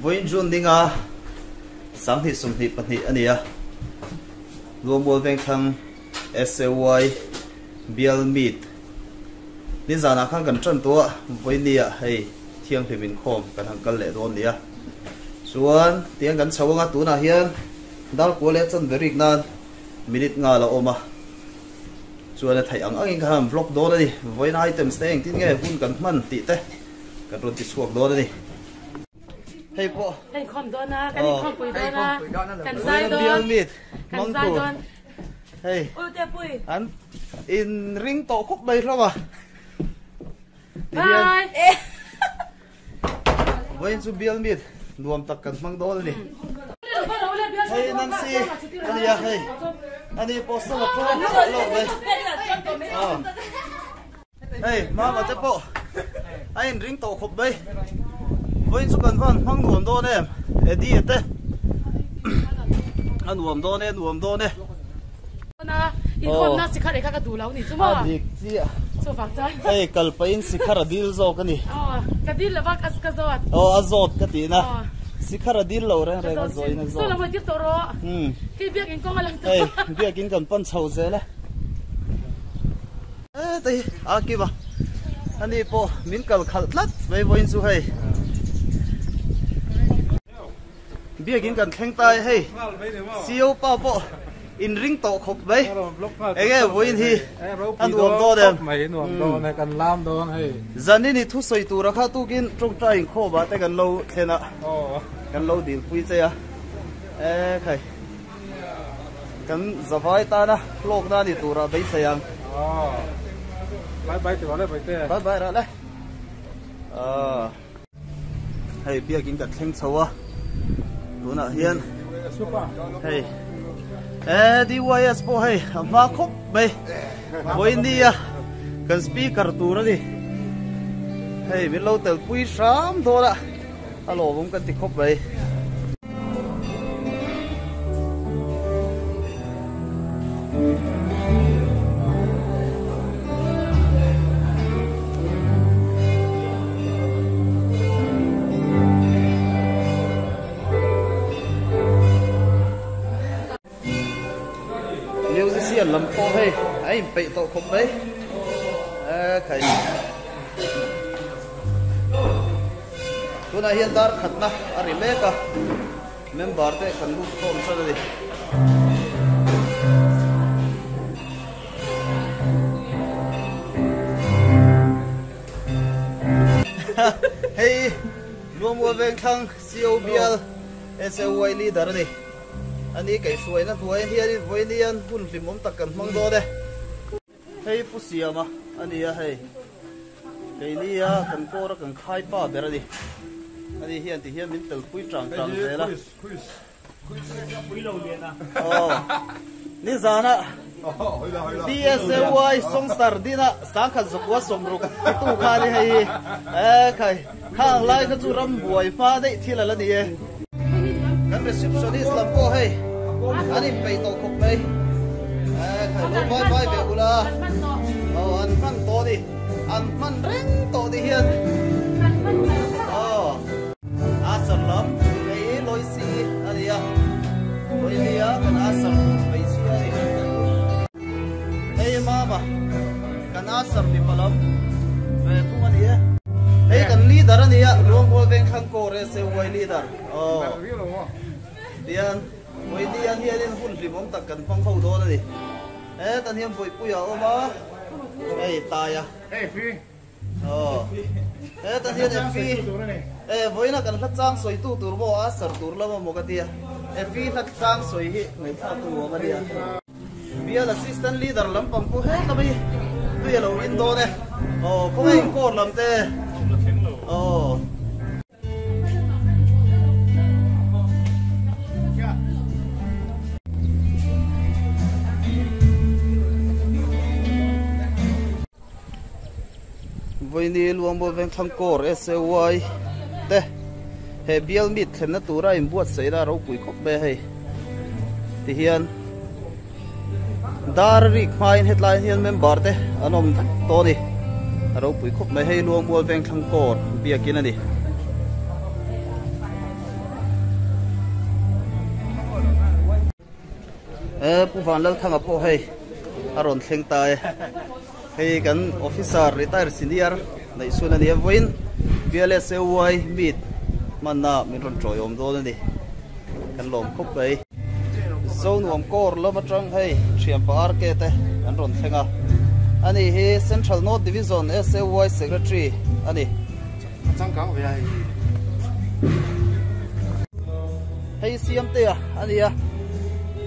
với Jun đi ngà sáng thì sum thì bận thì anh à luôn bol veng thang SAY BL meet nên giờ nào khang cần chân tua với nia hay thiêng thì mình khom cần hàng cân lệ đồn nia xuân tiếng gần sâu ngã tú na hiền đal của lệ chân very nan minute ngà là ôm à xuân là thầy anh ham vlog đó đi với item staying tin nghe hun cần man tị thế cần rồi tị suộc đó đi hey po hey khom đó na cái khom bùi đó na cần sai đó cần sai đó hey ôi tê bùi anh in ring tổ khúc bay rồi mà bye với chú bill mít nuông tắc cần mang đó đi hey Nancy anh à hey anh đi post là pro lộc đây hey má mà tép po anh ring tổ khúc bay với chú cần văn mang nuông đó nè đi thế anh nuông đó nè na in khom na sikha rekha ka du lau ni chuma dik chi a so fa cha hey kalpain sikhara dil zo kani ka dil la vak as ka zot azot ka ti na sikhara dil lo re re zo ina zo so la mo ti to ro ki biak in kong alang to hey biak in kan pan chho ze le tai a ki ba ani po min kal khal tlat ve voin su hey biak in kan theng tai hey siêu pa po in ring tổ khóc vậy, cái vui thì anh uống to đẹp, mày uống to này cần làm to này, dân này thu sợi tu ra khá tu kiến trong trái khô bát cái cần lâu thế nào, cần lâu đi quý thế à, cái cần giờ phải ta na, lộc na đi tu ra bây giờ bye thì vào đây bye ra đây, hay bia kính cật thanh sâu à, tu na hiền, hay DYS po hey ma khop bay voi India kan speaker tu ra đi hey min lo tel pui sam tho la alo bum kan ti khop bay làm po hay ấy bị tổ khúc đấy cái tôi này hiện tại khát na ari lê cả member thế cần lúc không sao đi hey luôn mua ven thang COBL SAY leader đi anh ấy cái suy nó tuổi thì với đi anh phun phim mắm tắc cần mang đồ đây hay pussy mà anh ấy hay cái này cần cô nó cần khai pa để đi anh ấy hiện thì hiện mình tự quy trăng thế là ní giờ nè DSAY song star đi nè sáng khát dục quá song rục tu khai đi hay cái khang lại cái chú ram buổi pha đấy thì là gì kan receptionist lam po hey ani pay to khop bay khai bye bye be ula an man to di an man reng to di hian asal lam ei loi si aria loi lia kan asal bai si ari hey mama kan asal ni palam ve tu ani hey kan leader ani ya long bol veng khang ko re se wai leader Dian, mới đi ăn hier lên phun phim ông ta cần phong phâu đó đi. Tận hiểm bụi bụi ở mà. Tai à. Phi. Tận hiểm phi. Với nó cần phát trang soi tu tu bo á sar tu lama một cái tia. Phi phát trang soi hi người ta tu mà đi. Bia assistant leader làm bằng cô hết là bây. Bây giờ in đó đây. Có anh cô làm thế. với ni luang bo veng thang kor SAY te he bial mit thlen na tura im buat seira ro pui khop be hei ti hian dar ri khain headline hian member te anom to ni ro pui khop me hei luang bo veng thang kor biakin ani pu van lal thanga po hei aron thleng tai hei kan officer retire senior nei sun ani voin BLSAY meet manna min ron troi om dol ani kan lom khop bai zone wam kor lama tang hei thiam par ke te an ron thlenga ani hi Central North Division SAY secretary ani Chẳng có về ai. hei siam te ani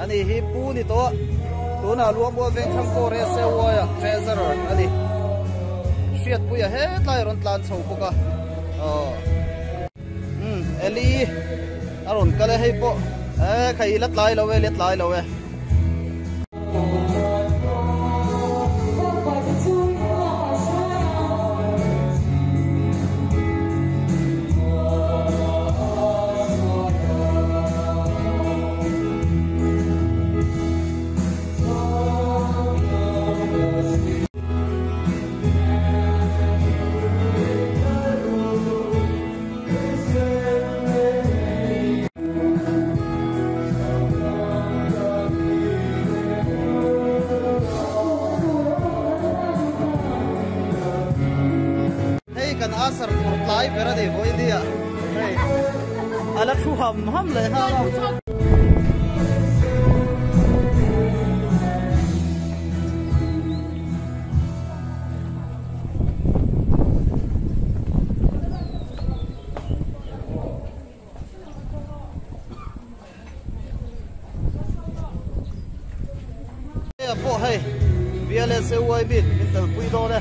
ani hi pu ni to tuna luam bo veng thang ko re se wa ya treasurer ani shiat pu ya he tlai ron tlan chho puka eli aron kale hei po khai lat lai lo we let lai lo we kan asar por tlai pera de voi dia ala thu ham le ha po hey BLSAY bit mintal pui do de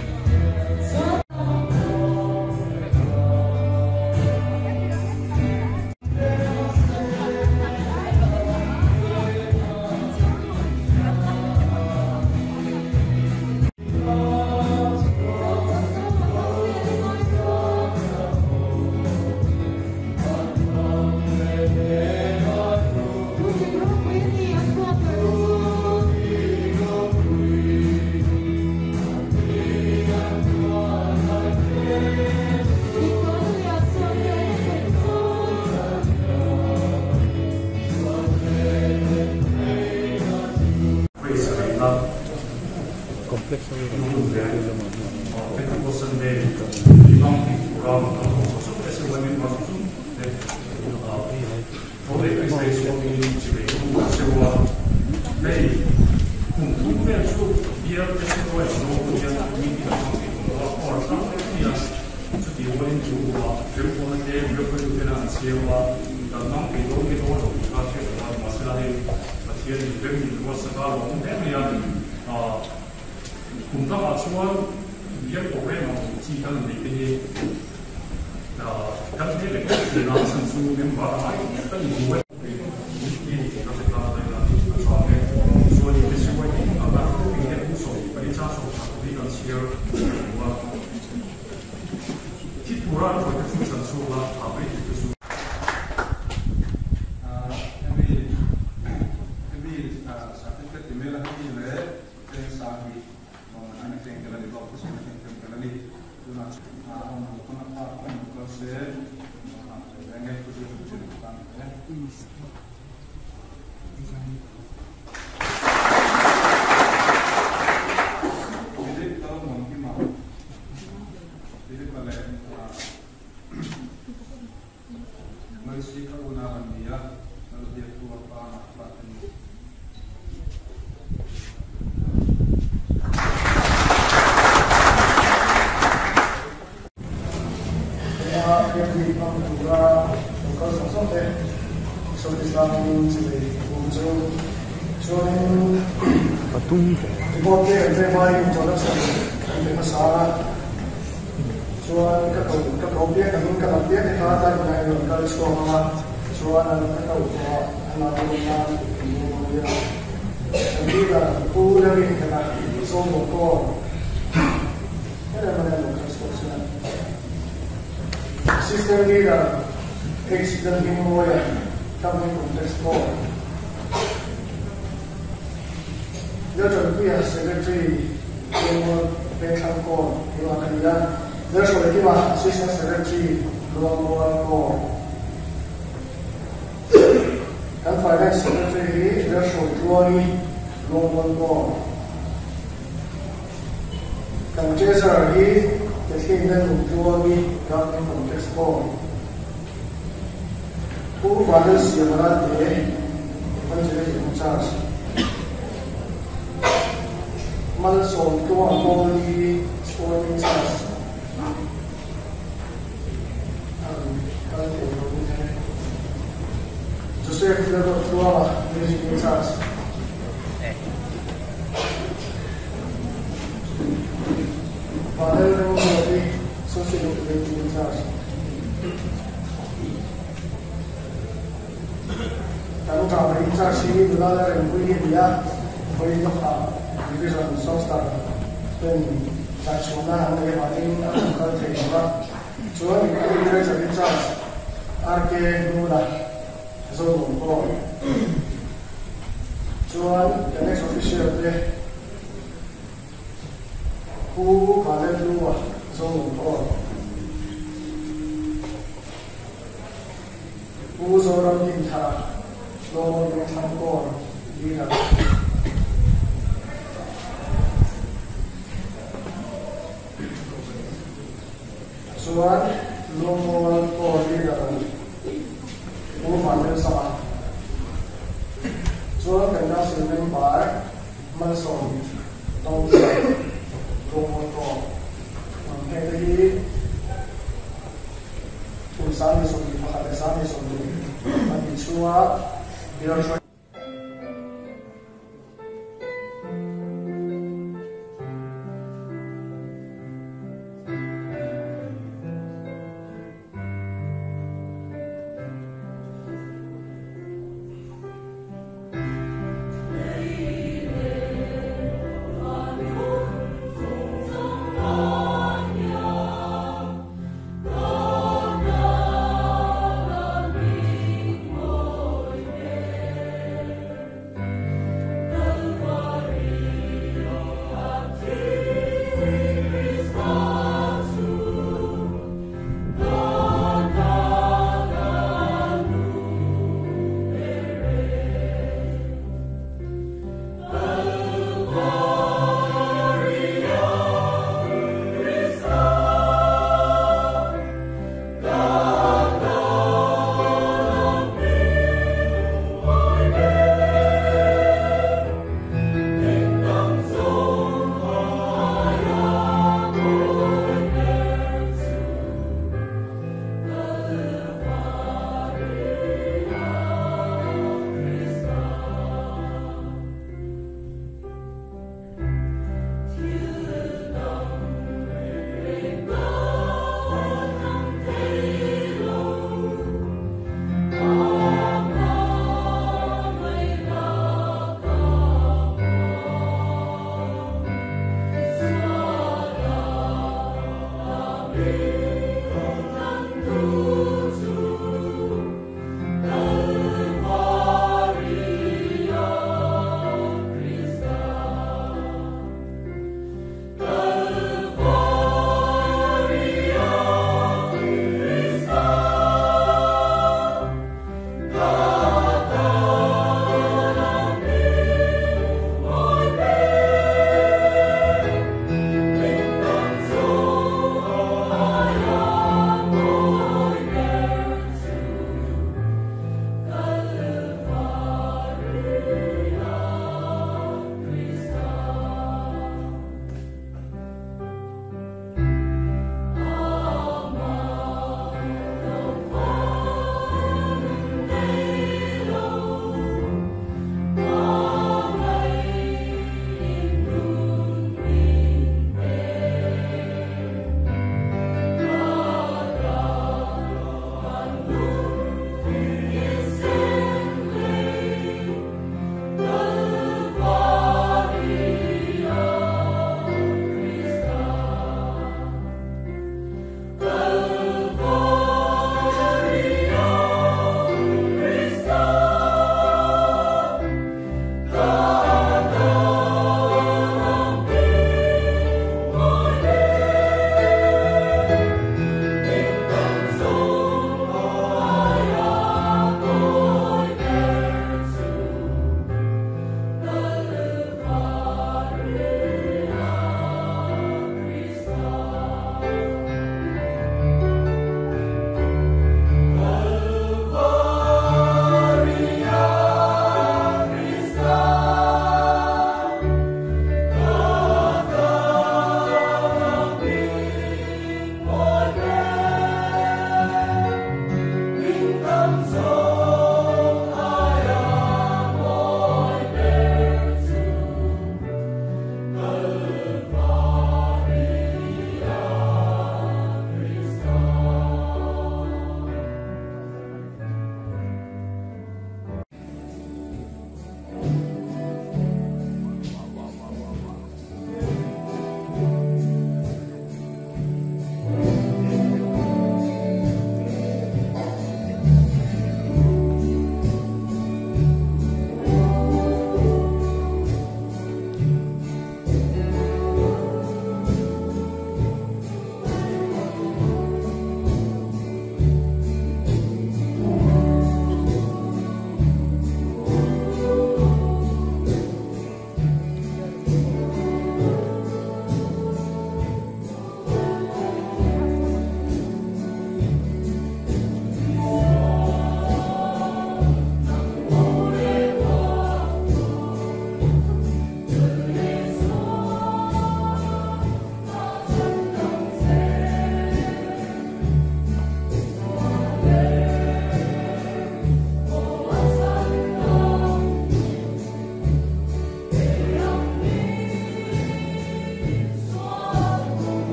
Assistant leader, ex-President Moya, coming from Texport. Later, Secretary, General Pekhamko, Iwakanda. Therefore, Assistant Secretary, Luambo. And Finance Secretary, therefore, tuani longmon ko kan treasure hi ke thin na lu tuani government complex ko pu father siamara de panjere in charge mal so to amoli sporting charge Joseph Ledo Tuala, music in charge. Father Robi, social in charge. Tahu kami in charge ini benar yang boleh dia boleh nak division sostar dan charge mana hanya paling kalau terima. Cuma ini dia in charge. RK Nula. Zone Boy. Joan, the next official there, who called Lua, Zone Boy. Who's around in Tara, Lord of Tampon, Lina. Joan, Lomon or Lina. Father sama. So kan dah sering bar masuk tahu rumah tu. Mungkin lagi usaha ni sendiri, pakai usaha ni sendiri. Mungkin cua biar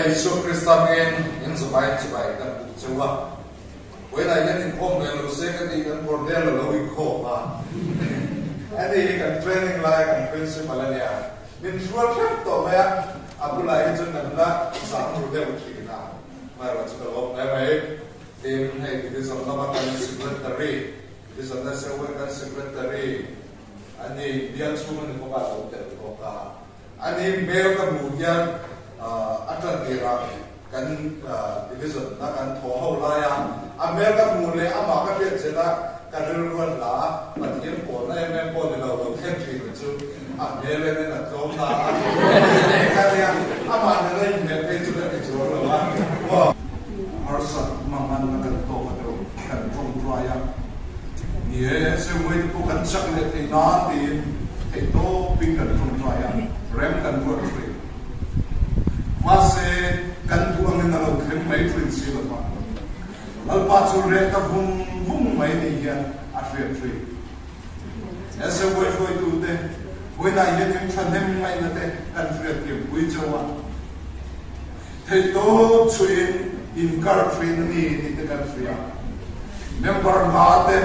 Isu Kristan in zubai kan cewa when I get in home and second in bordel lo ko ba ani kan training like and principal ania min short to ma abula ijun na sa ru de utrina ma ra chu lo na mai dem hai this of nama kan secretary this of the secretary ani dia chuman ko ba ko ka ani mail ka buyan Atlantika kan division na kan thoho la ya America mule ama ka pet chela kan ruan la patien po na em po de lo khen tri chu America ne na thom na ka ya ama na le me pe chu le chu lo wa arsa maman na kan to kan thom dra ya ni se we ko kan chak le te na te to ping kan thom dra ya rem kan work free Mase kan tuang na lo khem mai twin sila pa. Alpa chu re ka vum mai ni ya afia tree. Ese wo tu de. When I get in chanem mai na te kan fria ke pui chawa. Te to chuin in kar train ni te kan fria. Member ma te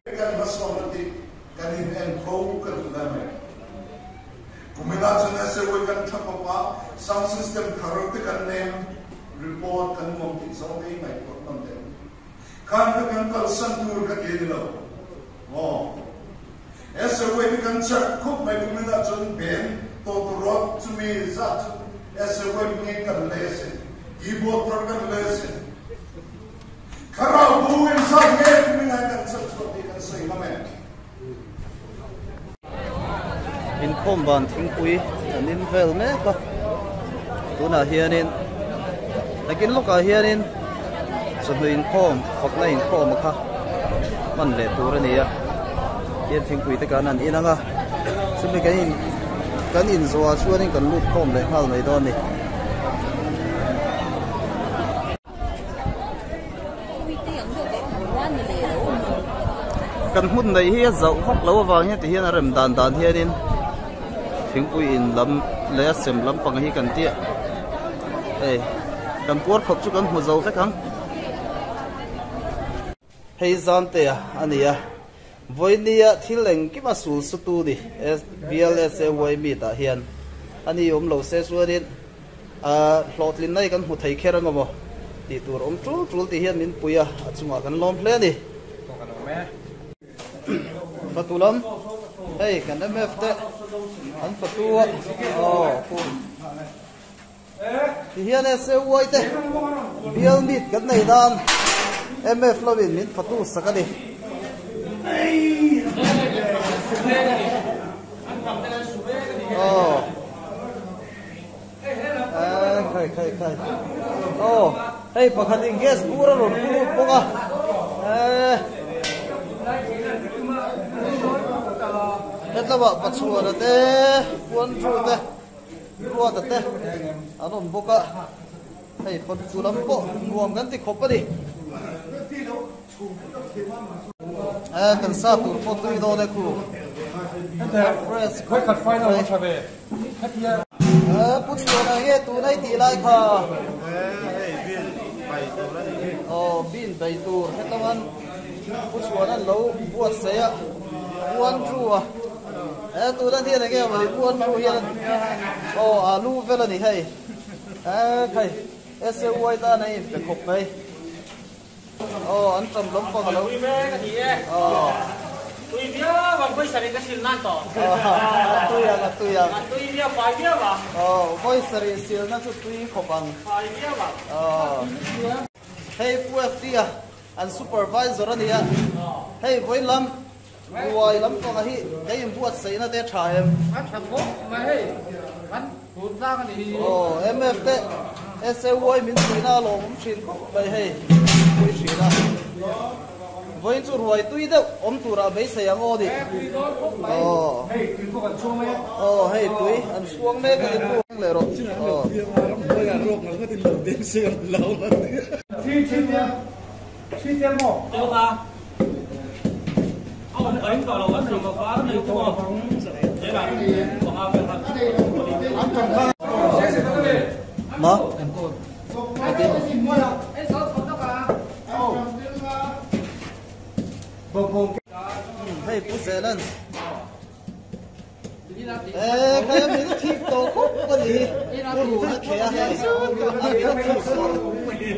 kan basmati kan in en ko kan na me. Kumila chana se wo kan thapapa sound system tharok te kan name report kan mom ti so dei mai ko nam te kan kal san tur ka ke lo ese wo kan chak khup mai kumila chon ben to rot to me zat ese wo ni kan lesen keyboard per kan lesen karau bu in sa nge kumila kan chak so ti kan sai ma me in khom ban thing pui an in vel me ka tuna hianin lakin luka hianin sabu in khom khop na in khom kha man le tur ani ya hian thing pui te kan an inanga sabu kan in zoa chuanin kan lut khom le hal mai don ni kan hun nei hi zau vak lo awang hi ti hian a rem dan hianin thingpui in lam le sem lam pang hi kan tia kan por khop chu kan hu zo ve kang hei zan te ania voinia thileng ki ma sul su tu di BLSA wai mi ta hian ani lo se suarin hlotlin nai kan hu thei kherang mo ti tur trul ti hian min puya achunga kan lom hle ni fatulam hey kan MF te an fatua thì hiện nay sẽ quay thế bill mít cái này đan MF lovin mít phát tu sắc đi khai hey pakhatin gas pura ron puru poka hết là bắt chuột rồi thế cuốn chuột thế ruột thế anh ông bốc à hay phần chuột lắm bộ nguồn gắn thì khóc đi cần sao tụi phốt tụi đó đây khu fresh quite cut fine on each other bút chuột này tụi này thì lại khờ bin bay tu hết tao ăn bút chuột nó lâu buốt xe buôn chuột tụi nó thiên này cái mà buôn chuột hiện alu về là gì hay thầy SOY ta này phải khóc đây anh trầm lắm con lâu tôi biết bằng bây giờ cái xin nan to tôi à tôi biết phải biết mà bây giờ xin nan chút tôi khóc bằng phải biết mà hey FD à anh supervisor anh à hey với lắm vui lắm con hi cái em buat sấy nó để trả em thằng bố mà hey anh hụt ra cái gì MF SOY mình tụi nó lồng xin khóc đây hey quý xin à với chú ruồi tuy đâu ôm tụ ra mấy xe ngô đi hey tuy anh xuống mấy cái buông lệ rồi Chi tiêu một. Tiêu ta. Ông ấy còn là vấn đề mà phá nó nhiều không? Thế là còn ao cái thật. mà hey cú xe lên cái mình thích tổ khúc cái gì cú rủ nó khéo hay ăn cái thịt